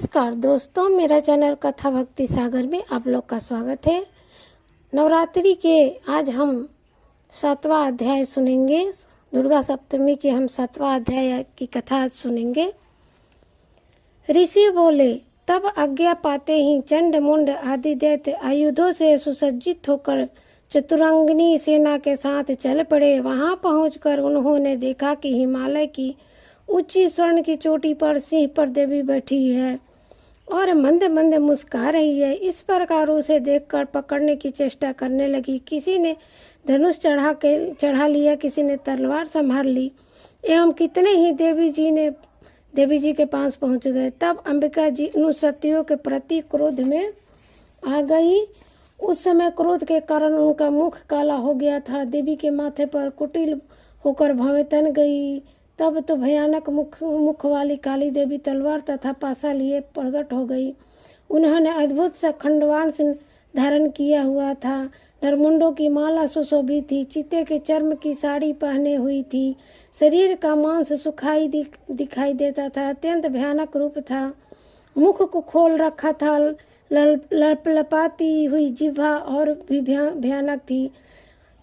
नमस्कार दोस्तों, मेरा चैनल कथा भक्ति सागर में आप लोग का स्वागत है। नवरात्रि के आज हम 7वां अध्याय सुनेंगे। दुर्गा सप्तमी के हम 7वां अध्याय की कथा सुनेंगे। ऋषि बोले, तब आज्ञा पाते ही चंड मुंड आदि दैत्य आयुधों से सुसज्जित होकर चतुरंगिनी सेना के साथ चल पड़े। वहां पहुंचकर उन्होंने देखा कि हिमालय की ऊंची स्वर्ण की चोटी पर सिंह पर देवी बैठी है और मंद मंद मुस्कुरा रही है। इस प्रकार उसे देखकर पकड़ने की चेष्टा करने लगी। किसी ने धनुष चढ़ा लिया, किसी ने तलवार संभाल ली एवं कितने ही देवी जी के पास पहुंच गए। तब अंबिका जी उन सतियों के प्रति क्रोध में आ गई। उस समय क्रोध के कारण उनका मुख काला हो गया था। देवी के माथे पर कुटिल होकर भवें तन गई। तब तो भयानक मुख वाली काली देवी तलवार तथा पासा लिए प्रकट हो गई। उन्होंने अद्भुत सा खंडवाण धारण किया हुआ था। नरमुंडों की माला सुशोभित थी। चीते के चर्म की साड़ी पहने हुई थी। शरीर का मांस सुखाई दिखाई देता था। अत्यंत भयानक रूप था। मुख को खोल रखा था। लपलपाती हुई जिह्वा और भी भयानक थी।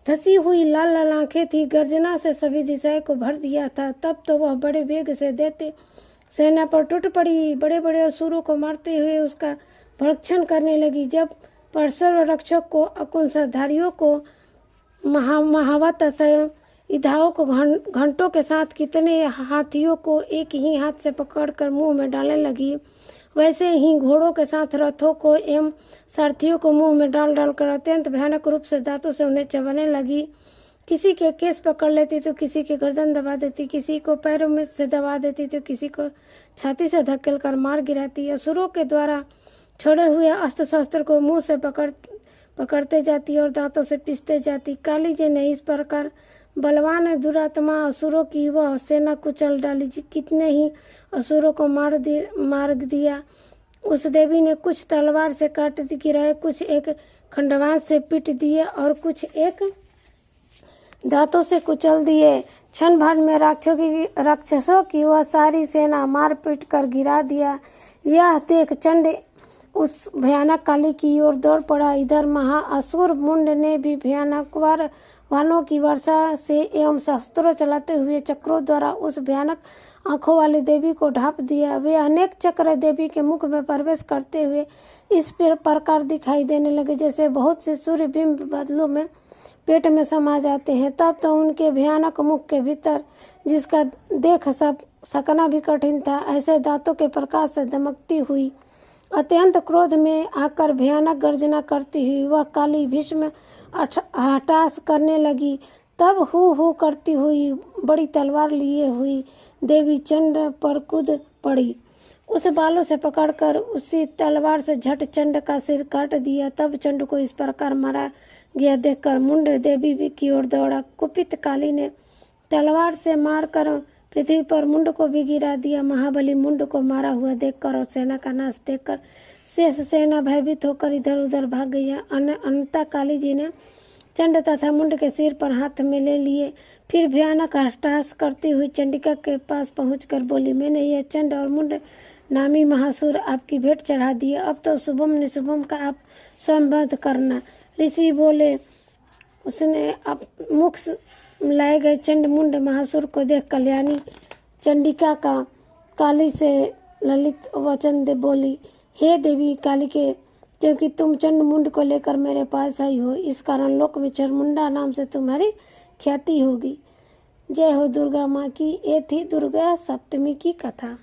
धसी हुई लाल लाल आंखें थी। गर्जना से सभी दिशाएं को भर दिया था। तब तो वह बड़े वेग से दैत्य सेना पर टूट पड़ी। बड़े बड़े असुरों को मारते हुए उसका भक्षण करने लगी। जब परसर्व रक्षक को अकुंसधारियों को महावत तथा इधाओं को घंटों के साथ कितने हाथियों को एक ही हाथ से पकड़कर मुंह में डालने लगी, वैसे ही घोड़ों के साथ रथों को एवं सारथियों को मुंह में डाल कर अत्यंत भयानक रूप से दांतों से उन्हें चबाने लगी। किसी के केस पकड़ लेती तो किसी के गर्दन दबा देती, किसी को पैरों में से दबा देती तो किसी को छाती से धकेल कर मार गिराती। असुरों के द्वारा छोड़े हुए अस्त्र शस्त्र को मुंह से पकड़ते जाती और दांतों से पीसते जाती। काली जी ने इस प्रकार बलवान दुरात्मा असुरों की वह सेना कुचल डाली। कितने ही असुरों को मार दिया। उस देवी ने कुछ तलवार से काट गिराए, कुछ एक खंडवान से पीट दिए और कुछ एक दांतों से कुचल दिए। क्षण भर में राक्षसों की वह सारी सेना मार पीट कर गिरा दिया। यह देख चंड उस भयानक काली की ओर दौड़ पड़ा। इधर महाअसुर मुंड ने भी भयानक वालों की वर्षा से एवं शस्त्रों चलाते हुए चक्रों द्वारा उस भयानक आंखों वाली देवी को ढांप दिया। वे अनेक चक्र देवी के मुख में प्रवेश करते हुए इस प्रकार दिखाई देने लगे जैसे बहुत से सूर्य बिंब बादलों में पेट में समा जाते हैं। तब तो उनके भयानक मुख के भीतर, जिसका देख सकना भी कठिन था, ऐसे दांतों के प्रकाश से दमकती हुई अत्यंत क्रोध में आकर भयानक गर्जना करती हुई वह काली भीष्म हटास करने लगी। तब हु करती हुई बड़ी तलवार लिए हुई देवी चंड पर कूद पड़ी। उस बालों से पकड़कर उसी तलवार से झट चंड का सिर काट दिया। तब चंड को इस प्रकार मारा गया देखकर मुंड देवी की ओर दौड़ा। कुपित काली ने तलवार से मारकर पृथ्वी पर मुंड को भी गिरा दिया। महाबली मुंड को मारा हुआ देखकर और सेना का नाश देखकर शेष सेना भयभीत होकर इधर उधर भाग गई। अनंता काली जी ने चंड तथा मुंड के सिर पर हाथ में ले लिए। फिर भयानक हटास करती हुई चंडिका के पास पहुंचकर बोली, मैंने यह चंड और मुंड नामी महासुर आपकी भेंट चढ़ा दी। अब तो शुभम निशुभम का आप संबंध करना। ऋषि बोले, उसने मुख लाए गए चंड मुंड महासुर को देख कल्याणी चंडिका का काली से ललित वचन दे बोली, हे देवी काली के, क्योंकि तुम चंड मुंड को लेकर मेरे पास आई हो, इस कारण लोक में चरमुंडा नाम से तुम्हारी ख्याति होगी। जय हो दुर्गा माँ की। ये थी दुर्गा सप्तमी की कथा।